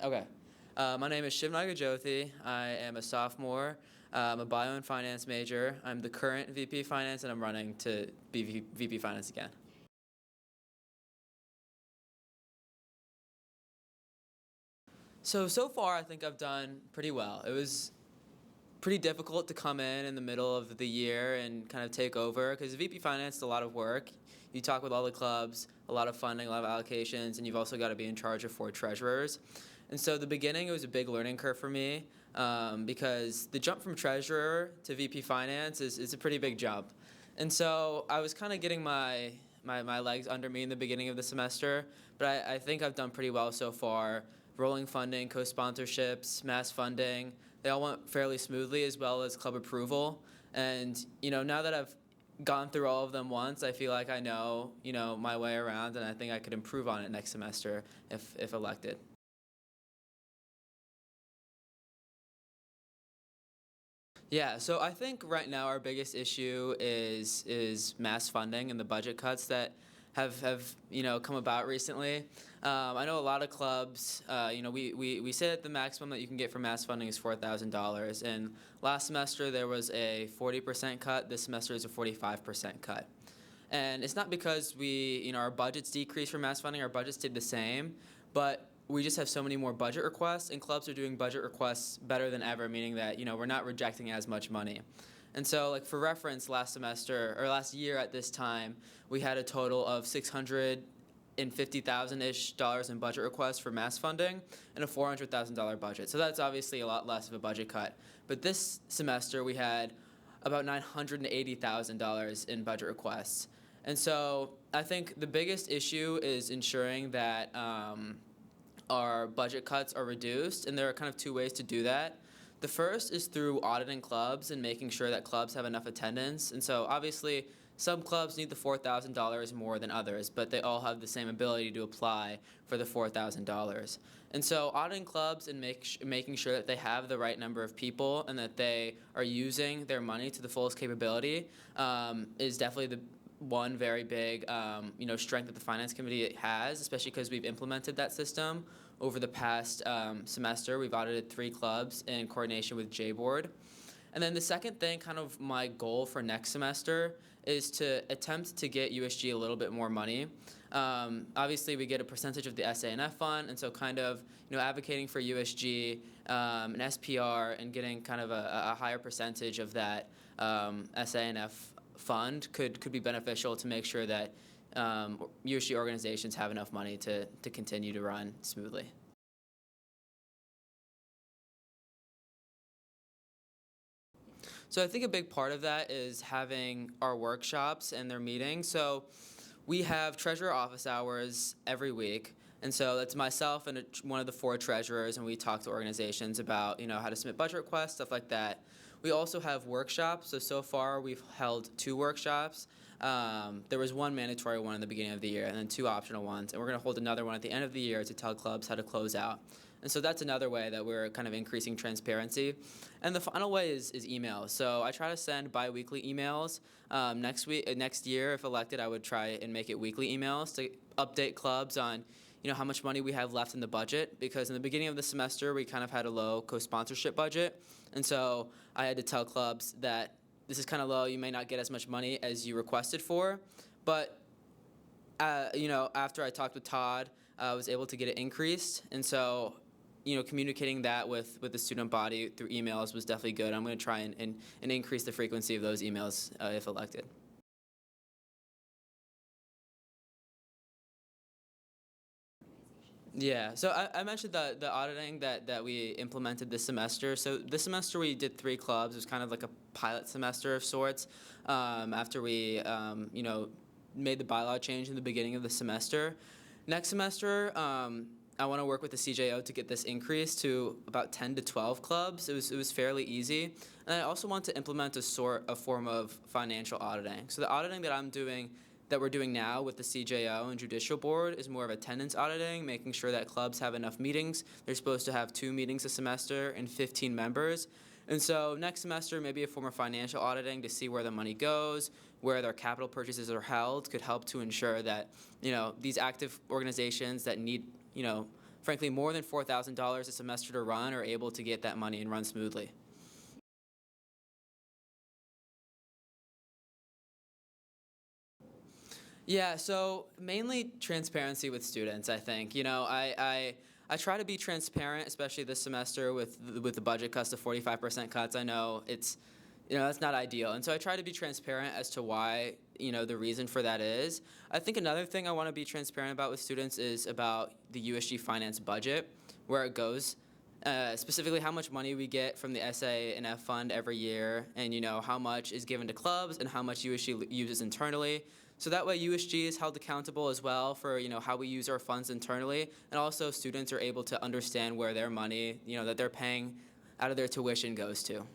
Okay. My name is Shiv Nagajothi. I am a sophomore. I'm a bio and finance major. I'm the current VP Finance, and I'm running to be VP Finance again. So far, I think I've done pretty well. It was pretty difficult to come in the middle of the year and kind of take over because VP Finance is a lot of work. You talk with all the clubs, a lot of funding, a lot of allocations, and you've also got to be in charge of 4 treasurers. And so the beginning, it was a big learning curve for me because the jump from treasurer to VP Finance is a pretty big jump. And so I was kind of getting my legs under me in the beginning of the semester, but I think I've done pretty well so far. Rolling funding, co-sponsorships, mass funding, they all went fairly smoothly, as well as club approval. And now that I've gone through all of them once, I feel like I know my way around, and I think I could improve on it next semester if elected. Yeah, so I think right now our biggest issue is mass funding and the budget cuts that have come about recently. I know a lot of clubs. We say that the maximum that you can get for mass funding is $4,000, and last semester there was a 40% cut. This semester is a 45% cut. And it's not because our budgets decreased for mass funding. Our budgets stayed the same, but we just have so many more budget requests, and clubs are doing budget requests better than ever, meaning that we're not rejecting as much money. And so, like for reference, last year at this time, we had a total of $650,000-ish in budget requests for mass funding and a $400,000 budget. So that's obviously a lot less of a budget cut. But this semester we had about $980,000 in budget requests. And so I think the biggest issue is ensuring that our budget cuts are reduced, and there are kind of 2 ways to do that. The first is through auditing clubs and making sure that clubs have enough attendance. And so obviously some clubs need the $4,000 more than others, but they all have the same ability to apply for the $4,000. And so auditing clubs and making sure that they have the right number of people and that they are using their money to the fullest capability is definitely the one very big strength that the finance committee has, especially because we've implemented that system over the past semester. We've audited 3 clubs in coordination with J-Board. And then the second thing, kind of my goal for next semester, is to attempt to get USG a little bit more money. Obviously, we get a percentage of the SANF fund, and so kind of advocating for USG and SPR and getting kind of a higher percentage of that SANF fund could be beneficial to make sure that USG organizations have enough money to continue to run smoothly. So I think a big part of that is having our workshops and their meetings. So we have treasurer office hours every week. And so that's myself and one of the 4 treasurers, and we talk to organizations about how to submit budget requests, stuff like that. We also have workshops. So far we've held 2 workshops. There was 1 mandatory one in the beginning of the year, and then 2 optional ones. And we're going to hold another one at the end of the year to tell clubs how to close out. And so that's another way that we're kind of increasing transparency. And the final way is email. So I try to send bi-weekly emails. Next year, if elected, I would try and make it weekly emails to update clubs on how much money we have left in the budget, because in the beginning of the semester we kind of had a low co-sponsorship budget, and so I had to tell clubs that this is kind of low, you may not get as much money as you requested for, but after I talked with Todd, I was able to get it increased, and so communicating that with the student body through emails was definitely good. I'm going to try and increase the frequency of those emails if elected. Yeah, so I mentioned the auditing that we implemented this semester. So this semester we did 3 clubs. It was kind of like a pilot semester of sorts after we made the bylaw change in the beginning of the semester. Next semester, I want to work with the CJO to get this increased to about 10 to 12 clubs. It was fairly easy. And I also want to implement a form of financial auditing. So the auditing that we're doing now with the CJO and Judicial Board is more of attendance auditing, making sure that clubs have enough meetings. They're supposed to have 2 meetings a semester and 15 members. And so next semester, maybe a form of financial auditing to see where the money goes, where their capital purchases are held, could help to ensure that these active organizations that need frankly, more than $4,000 a semester to run are able to get that money and run smoothly. Yeah, so mainly transparency with students, I think. I try to be transparent, especially this semester with the budget cuts, the 45% cuts. I know that's not ideal. And so I try to be transparent as to why, the reason for that is. I think another thing I want to be transparent about with students is about the USG finance budget, where it goes. Specifically, how much money we get from the SA and F fund every year, and how much is given to clubs and how much USG uses internally. So that way, USG is held accountable as well for how we use our funds internally, and also students are able to understand where their money that they're paying out of their tuition goes to.